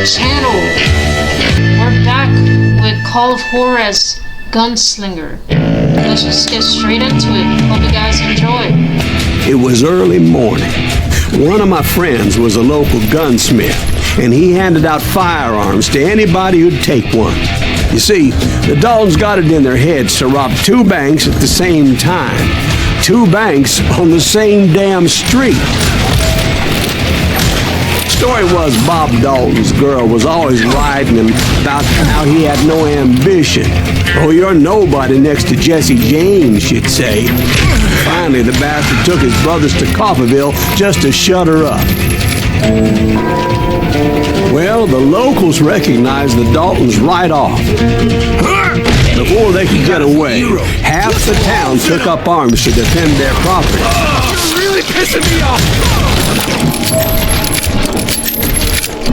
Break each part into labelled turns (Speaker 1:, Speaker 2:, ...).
Speaker 1: channel. We're back with Call of Juarez, Gunslinger. Let's just get straight into it. Hope you guys enjoy.
Speaker 2: It was early morning. One of my friends was a local gunsmith, and he handed out firearms to anybody who'd take one. You see, the Daltons got it in their heads to rob two banks at the same time. Two banks on the same damn street. Story was Bob Dalton's girl was always riding him about how he had no ambition. Oh, you're nobody next to Jesse James, she'd say. Finally, the bastard took his brothers to Coffeyville just to shut her up. Well, the locals recognized the Daltons right off. Before they could get away, half the town took up arms to defend their property.
Speaker 3: You're really pissing me off!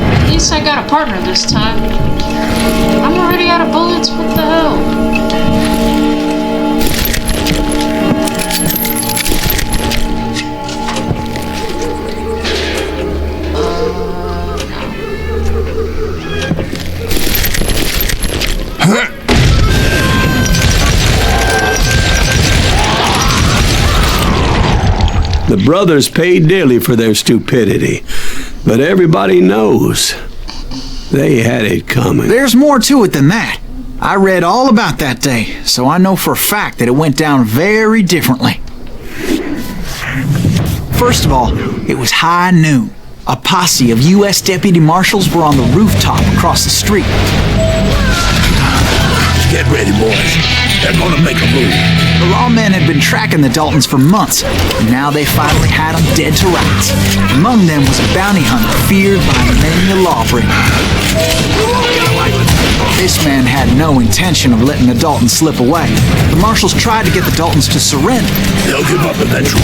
Speaker 1: At least I got a partner this time. I'm already out of bullets, what the hell?
Speaker 2: The brothers paid dearly for their stupidity, but everybody knows they had it coming.
Speaker 4: There's more to it than that. I read all about that day, so I know for a fact that it went down very differently. First of all, it was high noon. A posse of U.S. deputy marshals were on the rooftop across the street.
Speaker 3: Get ready, boys. They're gonna make a move.
Speaker 4: The lawmen had been tracking the Daltons for months, and now they finally had them dead to rights. Among them was a bounty hunter feared by many a lawbreaker. This man had no intention of letting the Daltons slip away. The marshals tried to get the Daltons to surrender.
Speaker 3: They'll give up eventually.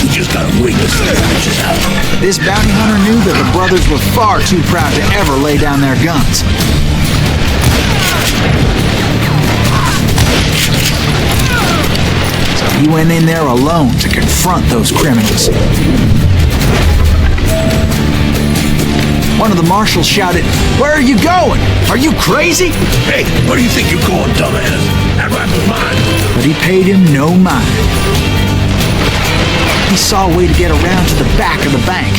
Speaker 3: We just gotta wait to see what out.
Speaker 4: This bounty hunter knew that the brothers were far too proud to ever lay down their guns. He went in there alone to confront those criminals. One of the marshals shouted, "Where are you going? Are you crazy?"
Speaker 3: Hey, where do you think you're going, dumbass? That rifle's mine.
Speaker 4: But he paid him no mind. He saw a way to get around to the back of the bank.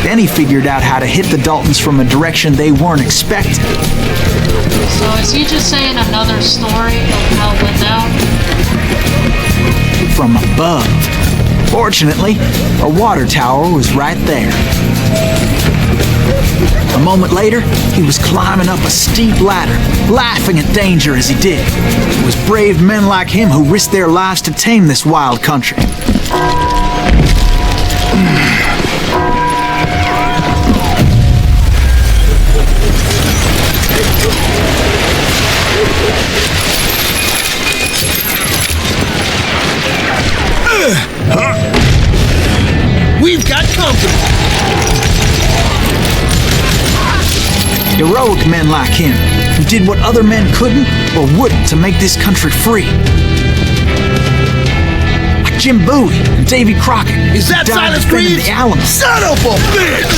Speaker 4: Then he figured out how to hit the Daltons from a direction they weren't expecting.
Speaker 1: So is he just saying another story of how it went down?
Speaker 4: From above. Fortunately, a water tower was right there. A moment later, he was climbing up a steep ladder, laughing at danger as he did. It was brave men like him who risked their lives to tame this wild country.
Speaker 3: We've got company.
Speaker 4: Heroic men like him, who did what other men couldn't or wouldn't to make this country free. Like Jim Bowie and Davy Crockett.
Speaker 3: Is that Silas Greaves?
Speaker 4: The Alamo.
Speaker 3: Son of a bitch!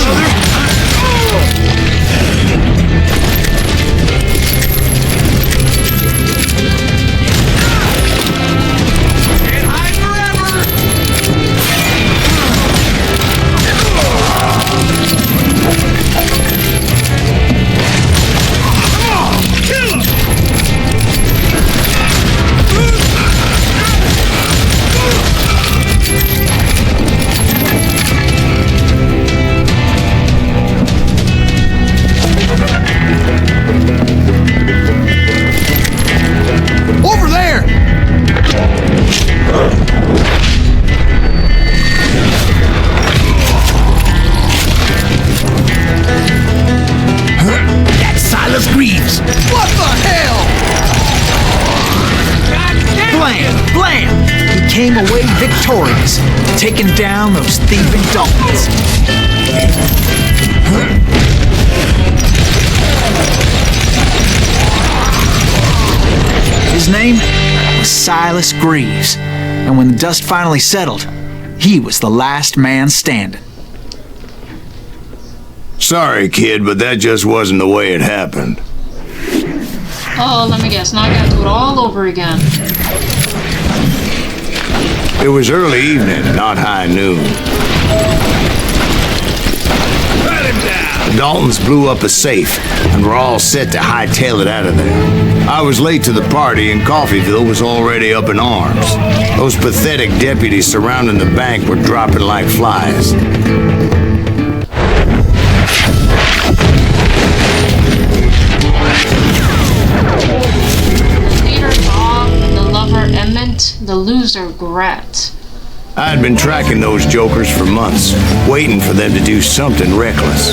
Speaker 4: Came away victorious, taking down those thieving Daltons. His name was Silas Greaves, and when the dust finally settled, he was the last man standing.
Speaker 3: Sorry, kid, but that just wasn't the way it happened.
Speaker 1: Oh, let me guess. Now I gotta do it all over again.
Speaker 3: It was early evening, not high noon. The Daltons blew up a safe, and were all set to hightail it out of there. I was late to the party, and Coffeyville was already up in arms. Those pathetic deputies surrounding the bank were dropping like flies.
Speaker 1: The leader Bob, the lover Emmet, the loser Grat.
Speaker 3: I had been tracking those jokers for months, waiting for them to do something reckless.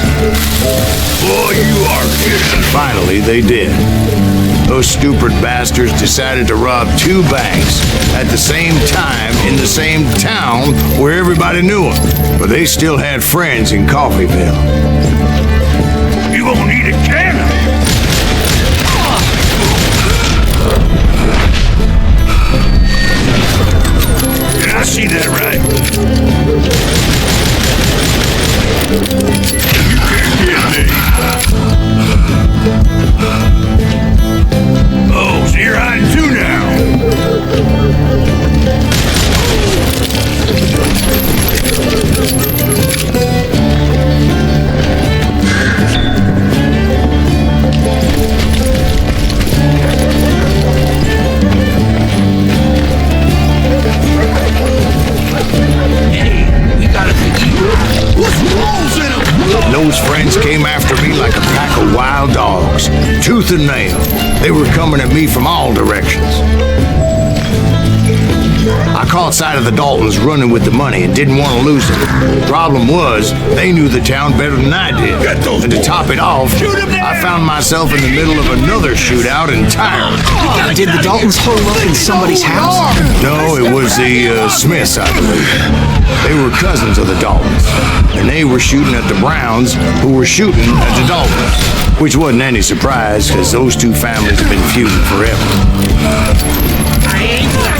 Speaker 2: Boy, you are kidding.
Speaker 3: Finally, they did. Those stupid bastards decided to rob 2 banks at the same time in the same town where everybody knew them. But they still had friends in Coffeyville.
Speaker 2: You gonna need a cannon. I see that right. You can't get me. Oh, so you're hiding too
Speaker 3: Those friends came after me like a pack of wild dogs, tooth and nail. They were coming at me from all directions. I caught sight of the Daltons running with the money and didn't want to lose it. Problem was, they knew the town better than I did. And to top it off, I found myself in the middle of another shootout entirely.
Speaker 4: Did the Daltons hole up in somebody's house?
Speaker 3: No, it was the Smiths, I believe. They were cousins of the Daltons, and they were shooting at the Browns, who were shooting at the Daltons, which wasn't any surprise, because those 2 families have been feuding forever.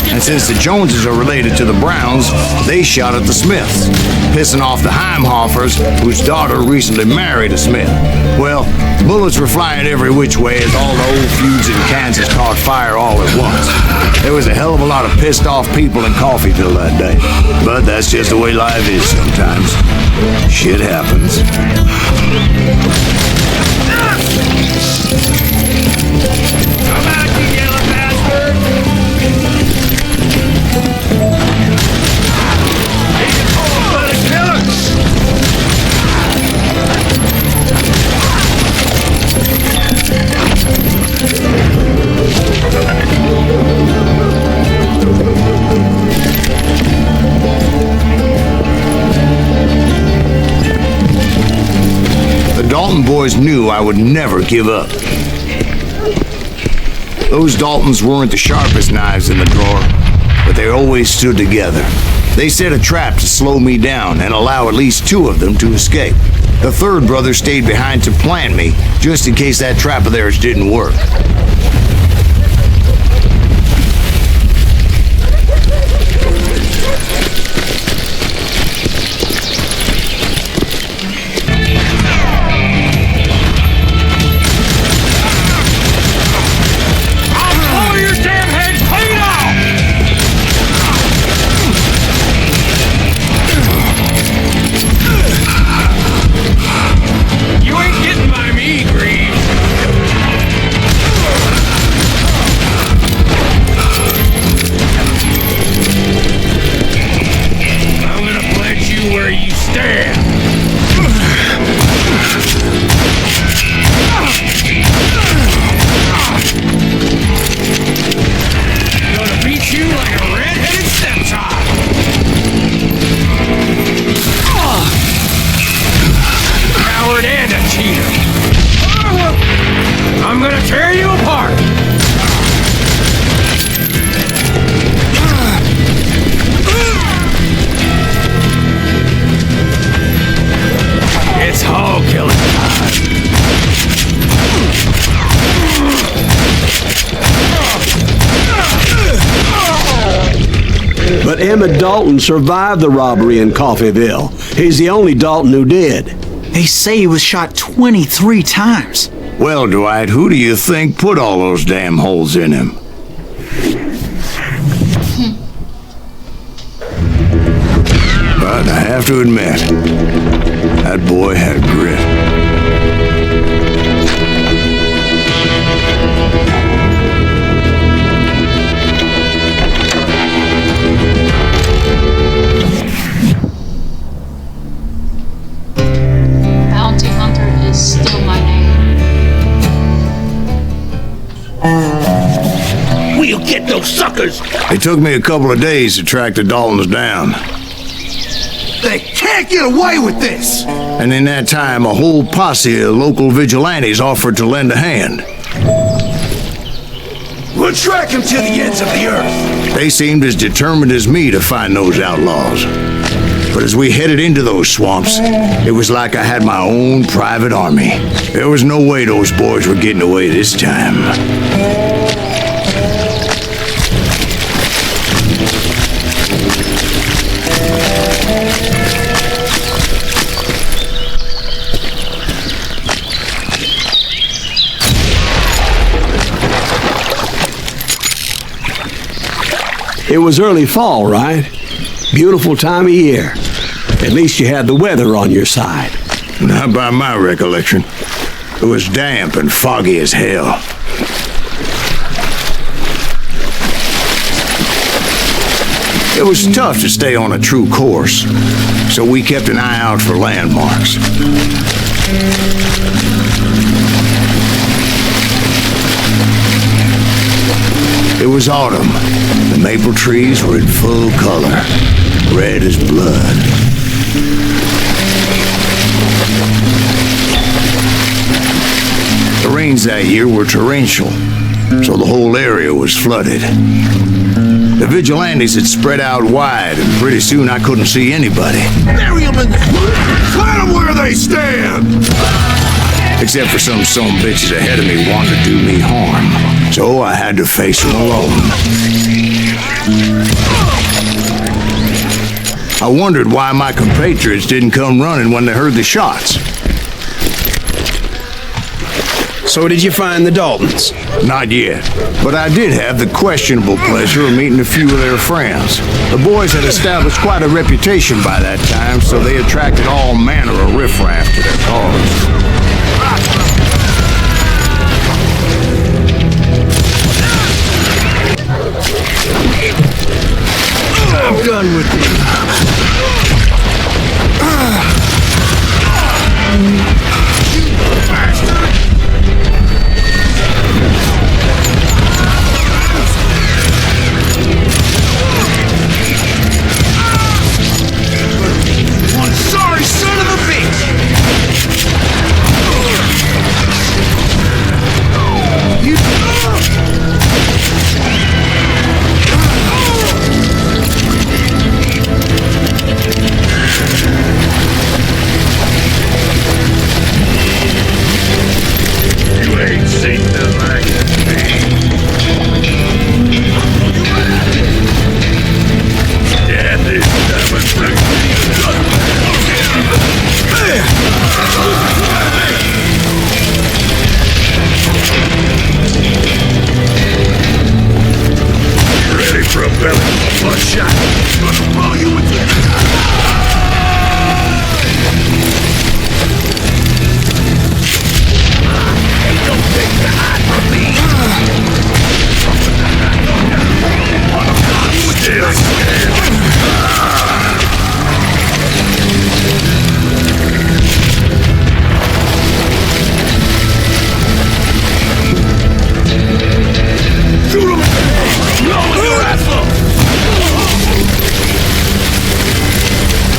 Speaker 3: And since the Joneses are related to the Browns, they shot at the Smiths, pissing off the Heimhoffers, whose daughter recently married a Smith. Well, bullets were flying every which way as all the old feuds in Kansas caught fire all at once. There was a hell of a lot of pissed off people in Coffeyville that day. But that's just the way life is sometimes. Shit happens.
Speaker 2: Come out, you yellow bastard!
Speaker 3: The Dalton boys knew I would never give up. Those Daltons weren't the sharpest knives in the drawer, but they always stood together. They set a trap to slow me down and allow at least 2 of them to escape. The 3rd brother stayed behind to plant me, just in case that trap of theirs didn't work.
Speaker 2: Emmet Dalton survived the robbery in Coffeyville. He's the only Dalton who did.
Speaker 4: They say he was shot 23 times.
Speaker 3: Well, Dwight, who do you think put all those damn holes in him? But I have to admit, that boy had grit.
Speaker 1: Bounty Hunter is still my name.
Speaker 5: We'll get those suckers!
Speaker 3: It took me a couple of days to track the Daltons down.
Speaker 5: They can't get away with this!
Speaker 3: And in that time, a whole posse of local vigilantes offered to lend a hand.
Speaker 5: We'll track them to the ends of the earth!
Speaker 3: They seemed as determined as me to find those outlaws. But as we headed into those swamps, it was like I had my own private army. There was no way those boys were getting away this time.
Speaker 2: It was early fall, right? Beautiful time of year. At least you had the weather on your side.
Speaker 3: Not by my recollection. It was damp and foggy as hell. It was tough to stay on a true course, so we kept an eye out for landmarks. It was autumn. The maple trees were in full color, red as blood. The rains that year were torrential, so the whole area was flooded. The vigilantes had spread out wide, and pretty soon I couldn't see anybody.
Speaker 5: Bury them in the plant them where they stand!
Speaker 3: Except for some bitches ahead of me wanting to do me harm. So I had to face them alone. I wondered why my compatriots didn't come running when they heard the shots.
Speaker 2: So did you find the Daltons?
Speaker 3: Not yet, but I did have the questionable pleasure of meeting a few of their friends. The boys had established quite a reputation by that time, so they attracted all manner of riffraff to their cause.
Speaker 5: I'm done with you. One sorry son of a bitch! You...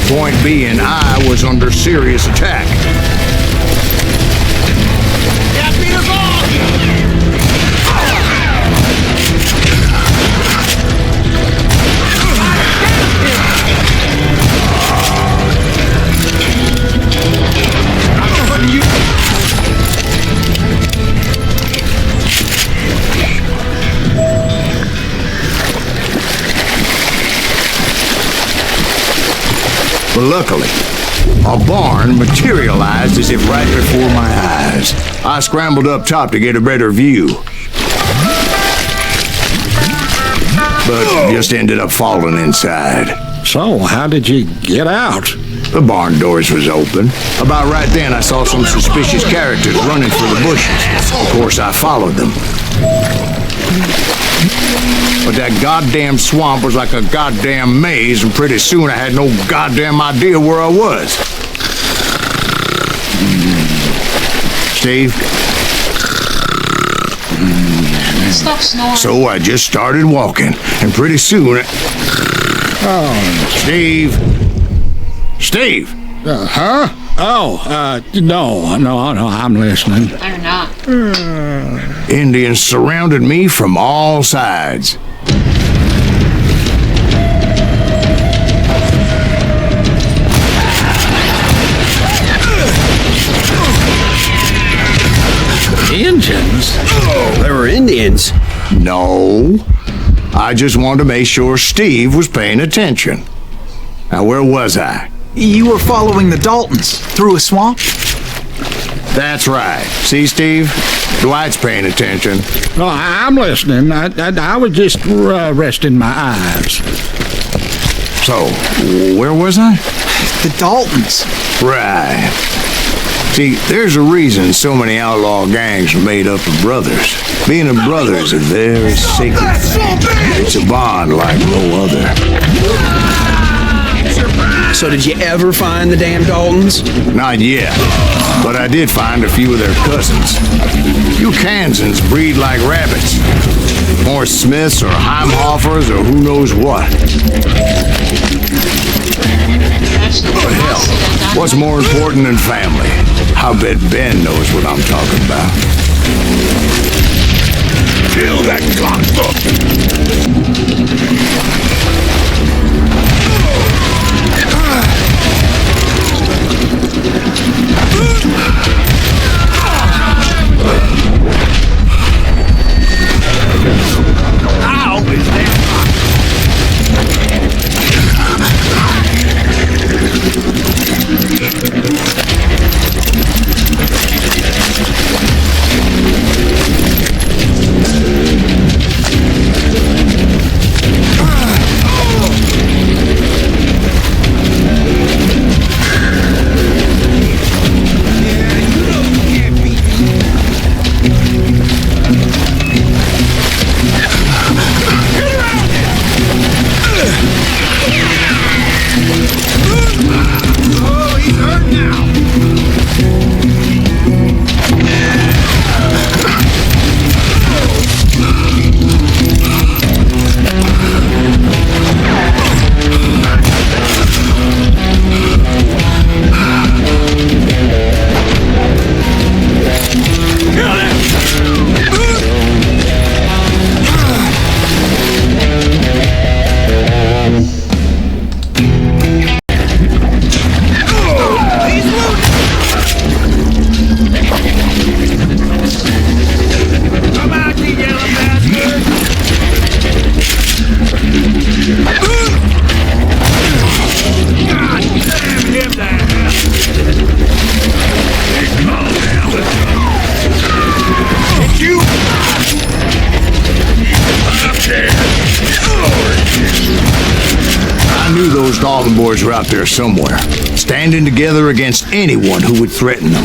Speaker 3: Point being, I was under serious attack. But luckily, A barn materialized as if right before my eyes. I scrambled up top to get a better view, but just ended up falling inside.
Speaker 6: So, how did you get out?
Speaker 3: The barn doors was open. About right then, I saw some suspicious characters running for the bushes. Of course, I followed them. But that goddamn swamp was like a goddamn maze, and pretty soon I had no goddamn idea where I was. Steve?
Speaker 1: Stop snoring.
Speaker 3: So I just started walking, and pretty soon... Steve? Steve!
Speaker 6: Huh? Oh, no, I'm listening.
Speaker 1: They're not.
Speaker 3: Indians surrounded me from all sides.
Speaker 6: Indians?
Speaker 2: There were Indians.
Speaker 3: No. I just wanted to make sure Steve was paying attention. Now, where was I?
Speaker 4: You were following the Daltons through a swamp?
Speaker 3: That's right. See, Steve? Dwight's paying attention.
Speaker 6: No, I'm listening. I was just resting my eyes.
Speaker 3: So, where was I?
Speaker 4: The Daltons.
Speaker 3: Right. See, there's a reason so many outlaw gangs are made up of brothers. Being a brother is a very sacred thing. It's a bond like no other.
Speaker 2: So did you ever find the damn Daltons?
Speaker 3: Not yet, but I did find a few of their cousins. You Kansans breed like rabbits. More Smiths or Heimhoffers or who knows what. But hell, what's more important than family? I bet Ben knows what I'm talking about. Kill that Dalton boys were out there somewhere, standing together against anyone who would threaten them.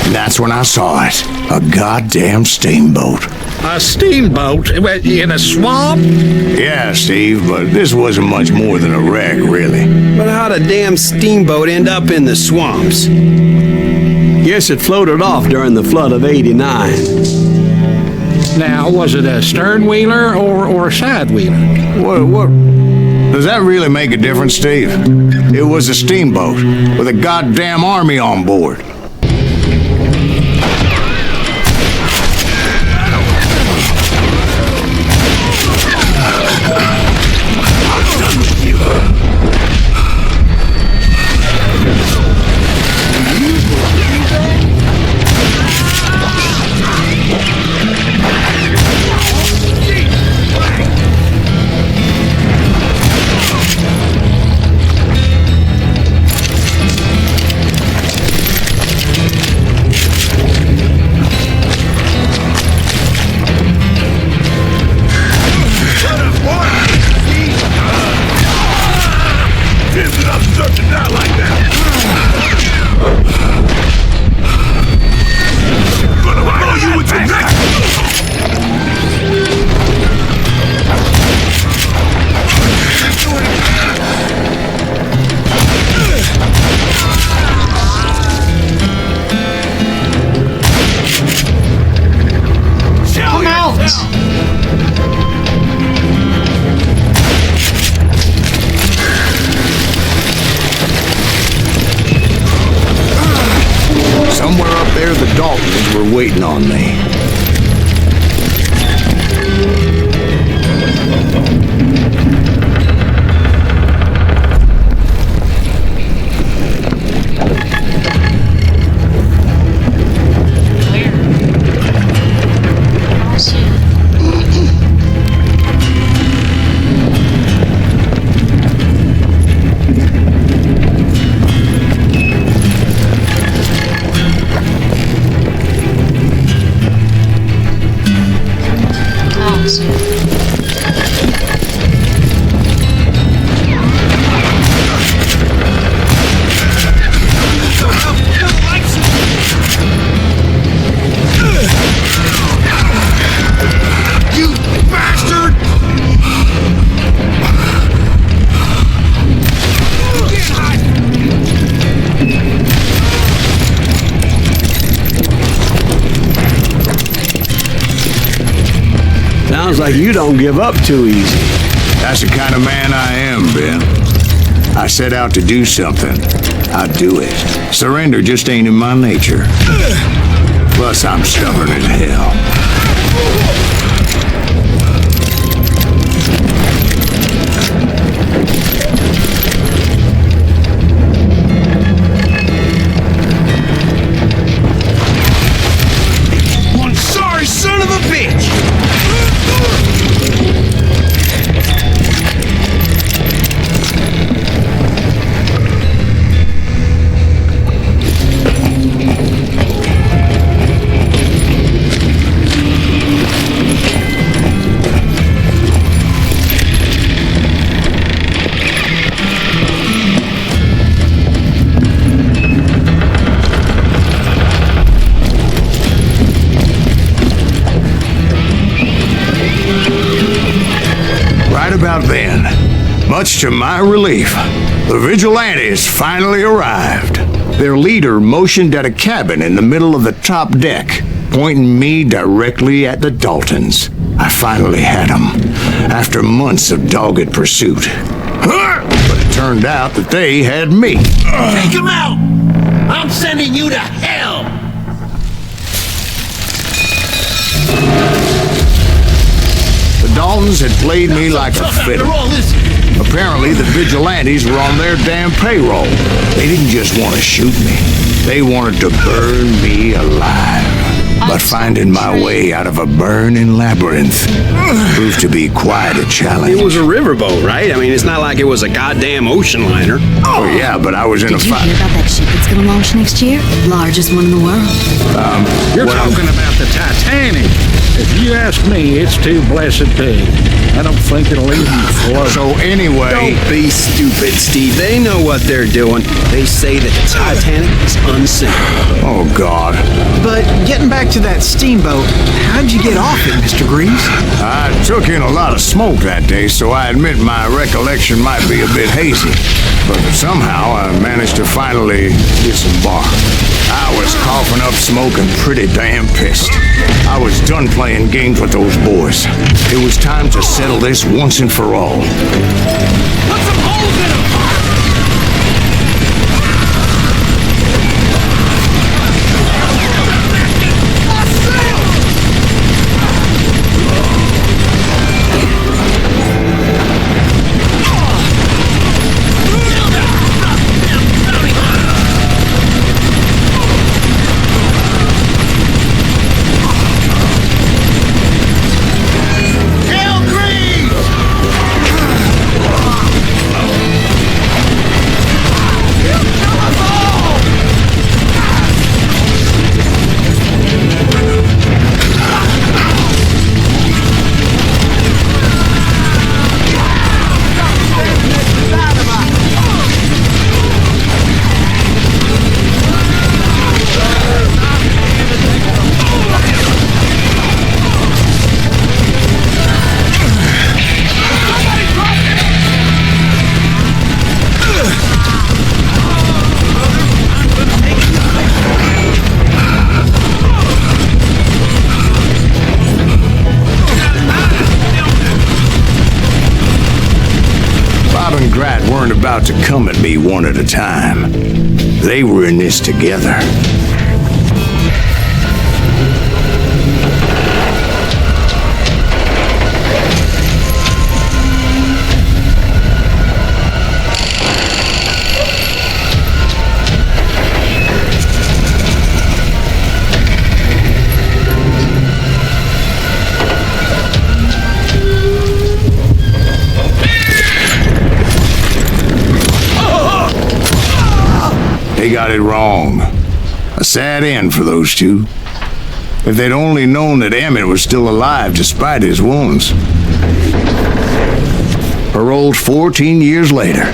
Speaker 3: And that's when I saw it. A goddamn steamboat.
Speaker 6: A steamboat? In a swamp?
Speaker 3: Yeah, Steve, but this wasn't much more than a wreck, really.
Speaker 2: But how'd a damn steamboat end up in the swamps? Guess it floated off during the flood of '89.
Speaker 6: Now, was it a stern-wheeler or a side-wheeler?
Speaker 3: What? Does that really make a difference, Steve? It was a steamboat with a goddamn army on board.
Speaker 2: Sounds like you don't give up too easy.
Speaker 3: That's the kind of man I am, Ben. I set out to do something. I do it. Surrender just ain't in my nature. Plus, I'm stubborn as hell.
Speaker 5: One sorry son of a bitch!
Speaker 3: About then, much to my relief, the vigilantes finally arrived. Their leader motioned at a cabin in the middle of the top deck, pointing me directly at the Daltons. I finally had them, after months of dogged pursuit. But it turned out that they had me.
Speaker 5: Take him out! I'm sending you to hell!
Speaker 3: The Daltons had played me like a fiddle. Apparently, the vigilantes were on their damn payroll. They didn't just want to shoot me. They wanted to burn me alive. But finding my way out of a burning labyrinth proved to be quite a challenge.
Speaker 2: It was a riverboat, right? I mean, it's not like it was a goddamn ocean liner.
Speaker 3: Oh, yeah, but I was in a
Speaker 7: Did you
Speaker 3: fight.
Speaker 7: hear about that ship that's gonna launch next year? Largest one in the world.
Speaker 6: You're talking about the Titanic. If you ask me, it's too blessed big. I don't think it'll even float.
Speaker 3: So anyway...
Speaker 2: Don't be stupid, Steve. They know what they're doing. They say that the Titanic is unsinkable.
Speaker 3: Oh, God.
Speaker 4: But getting back to that steamboat, how'd you get off it, Mr. Greaves?
Speaker 3: I took in a lot of smoke that day, so I admit my recollection might be a bit hazy. But somehow I managed to finally disembark. I was coughing up smoke and pretty damn pissed. I was done playing games with those boys. It was time to settle this once and for all.
Speaker 5: Put some holes in him!
Speaker 3: Weren't about to come at me one at a time. They were in this together. They got it wrong. A sad end for those two. If they'd only known that Emmet was still alive despite his wounds. Paroled 14 years later,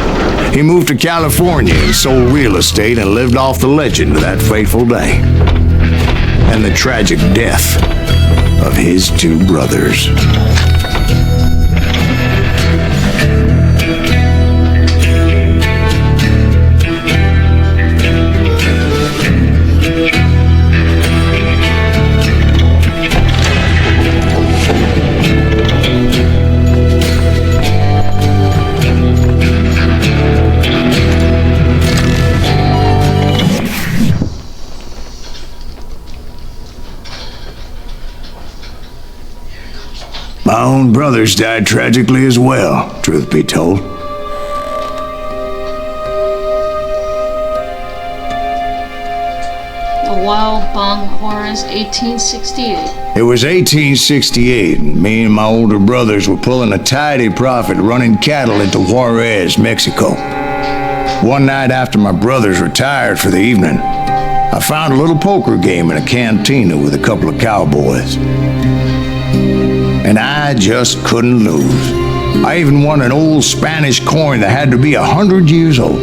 Speaker 3: he moved to California and sold real estate and lived off the legend of that fateful day. And the tragic death of his two brothers. brothers died tragically as well, truth be told.
Speaker 1: The Wild Bung Juarez, 1868.
Speaker 3: It was 1868, and me and my older brothers were pulling a tidy profit running cattle into Juarez, Mexico. One night after my brothers retired for the evening, I found a little poker game in a cantina with a couple of cowboys. And I just couldn't lose. I even won an old Spanish coin that had to be 100 years old.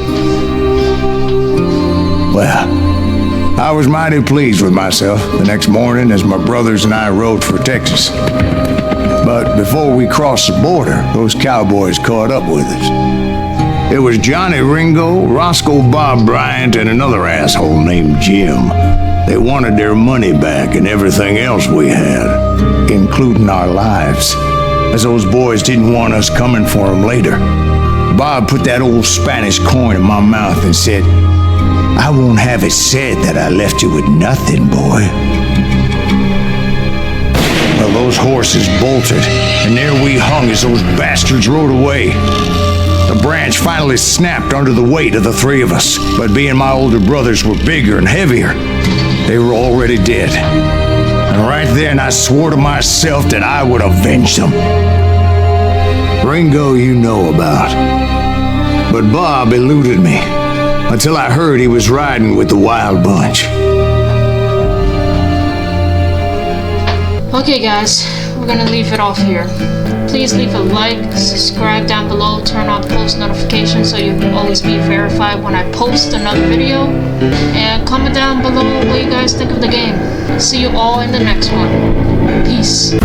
Speaker 3: Well, I was mighty pleased with myself the next morning as my brothers and I rode for Texas. But before we crossed the border, those cowboys caught up with us. It was Johnny Ringo, Roscoe Bob Bryant, and another asshole named Jim. They wanted their money back and everything else we had, including our lives, as those boys didn't want us coming for them later. Bob put that old Spanish coin in my mouth and said, "I won't have it said that I left you with nothing, boy." Well, those horses bolted, and there we hung as those bastards rode away. The branch finally snapped under the weight of the three of us, but being my older brothers were bigger and heavier, they were already dead. And right then I swore to myself that I would avenge them. Ringo you know about, but Bob eluded me until I heard he was riding with the Wild Bunch.
Speaker 1: Okay guys, we're gonna leave it off here. Please leave a like, subscribe down below, turn on post notifications so you can always be verified when I post another video, and comment down below what you guys think of the game. See you all in the next one. Peace.